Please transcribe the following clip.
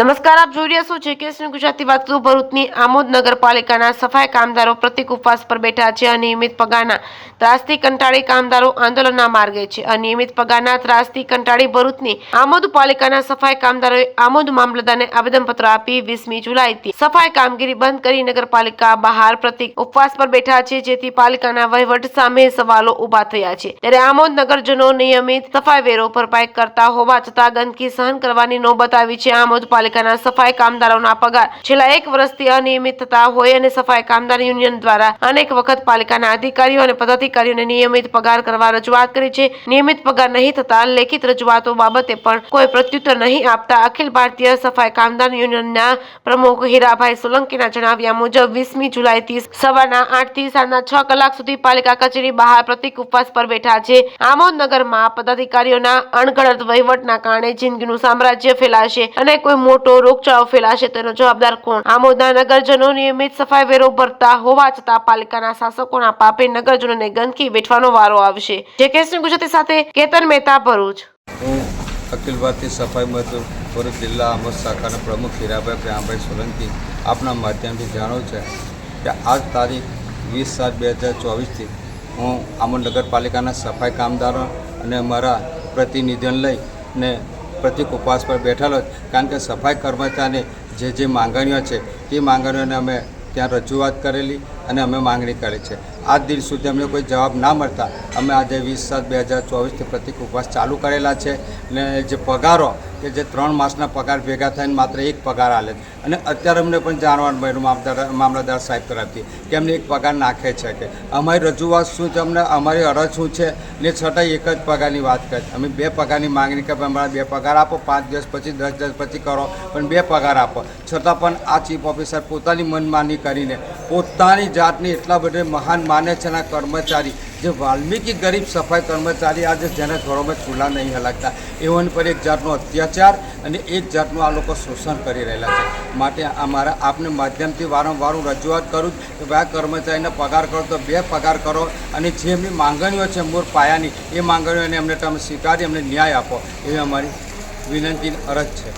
નમસ્કાર, આપ જોઈ રહ્યા છો જેકેએસની ગુજરાતી વાતો। ભરૂચની આમોદ નગરપાલિકાના સફાઈ કામદારો પ્રતિક ઉપવાસ પર બેઠા છે। અનિયમિત પગારના ત્રાસથી કંટાળી કામદારો આંદોલનના માર્ગે છે। અનિયમિત પગારના ત્રાસથી કંટાળી ભરૂચની આમોદ પાલિકાના સફાઈ કામદારોએ આમોદ મામલતદારને આવેદનપત્ર આપી 20મી જુલાઈથી સફાઈ કામગીરી બંધ કરી નગરપાલિકા બહાર પ્રતિક ઉપવાસ પર બેઠા છે, જેથી પાલિકાના વહીવટ સામે સવાલો ઉભા થયા છે। ત્યારે આમોદ નગરજનો નિયમિત સફાઈ વેરો ભરપાઈ કરતા હોવા છતાં ગંદકી સહન કરવાની નોબત આવી છે। આમોદ પાલિકાના સફાઈ કામદારોના પગાર છેલ્લા 1 વર્ષથી અનિયમિત થતા હોય અને સફાઈ કામદાર યુનિયન દ્વારા અનેક વખત પાલિકાના અધિકારીઓ અને પદાધિકારીઓને નિયમિત પગાર કરવા રજૂઆત કરી છે। નિયમિત પગાર નહીં થતા લેખિત રજૂઆતો બાબતે પણ કોઈ પ્રત્યુત્તર નહીં આપતા અખિલ ભારતીય સફાઈ કામદાર યુનિયનના પ્રમુખ હીરાભાઈ સોલંકીના જણાવ્યા મુજબ 20મી જુલાઈથી સવારના 8 થી સાંજના 6 કલાક સુધી પાલિકા કચેરી બહાર પ્રતિક ઉપવાસ પર બેઠા છે। આમોદ નગરમાં પદાધિકારીઓના અણઘડ વહીવટના કારણે જિંદગીનું સામ્રાજ્ય ફેલાશે અને કોઈ મોટો રોગચાળો ફેલાશે તેનો જવાબદાર કોણ? આમોદના નગરજનો નિયમિત સફાઈ વેરો ભરતા હોવા છતાં પાલિકાના શાસકોના પાપે નગરજનોને ગંદકી વેઠવાનો વારો આવશે। જેકેએસની ગુજરાતી સાથે કેતન મહેતા, ભરૂચ। હું અખિલ ભારતીય સફાઈ મજદૂર ભરૂચ જિલ્લા આમોદ શાખાના પ્રમુખ હીરાભાઈ પ્રેમભાઈ સોલંકી આપના માધ્યમથી જાણું છે કે આજ તારીખ 20/7/2024થી હું આમોદ નગરપાલિકાના સફાઈ કામદારો અને અમારા પ્રતિનિધિઓને લઈને પ્રતિક ઉપવાસ પર બેઠેલો, કારણ કે સફાઈ કર્મચારીને જે માંગણીઓ છે તે માંગણીઓને અમે ત્યાં રજૂઆત કરેલી અને અમે માંગણી કરી છે। આજ દિવસ સુધી અમને કોઈ જવાબ ના મળતા અમે આજે 20/7/2024થી પ્રતિક ઉપવાસ ચાલુ કરેલા છે। અને જે પગારો કે જે 3 માસના પગાર ભેગા થઈને માત્ર 1 પગાર આલે અને અત્યારે અમને પણ જાણવાનું મળ્યું મામલતદાર સાહેબ તરફથી કે અમને 1 પગાર નાખે છે કે અમારી રજૂઆત શું છે, અમને અમારી અરજ શું છે ને છતાં 1 જ પગારની વાત કરે। અમે 2 પગારની માંગણી કે અમારા 2 પગાર આપો, 5 દિવસ પછી 10 દિવસ પછી કરો, પણ 2 પગાર આપો। છતાં પણ આ ચીફ ઓફિસર પોતાની મનમાની કરીને પોતાની જાતને એટલા બધા મહાન માને છે અને કર્મચારી જે વાલ્મીકી ગરીબ સફાઈ કર્મચારી આજે જેના ઘરોમાં ચૂલા નહીં હલાકતા એઓને પર એક જાતનો અત્યાચાર અને એક જાતનું આ લોકો શોષણ કરી રહેલા છે। માટે અમારા આપને માધ્યમથી વારંવાર હું રજૂઆત કરું કે ભાઈ કર્મચારીને પગાર કરો તો 2 પગાર કરો અને જે એમની માંગણીઓ છે મૂળ પાયાની એ માંગણીઓને એમને તમે સ્વીકારી અમને ન્યાય આપો એવી અમારી વિનંતી અરજ છે।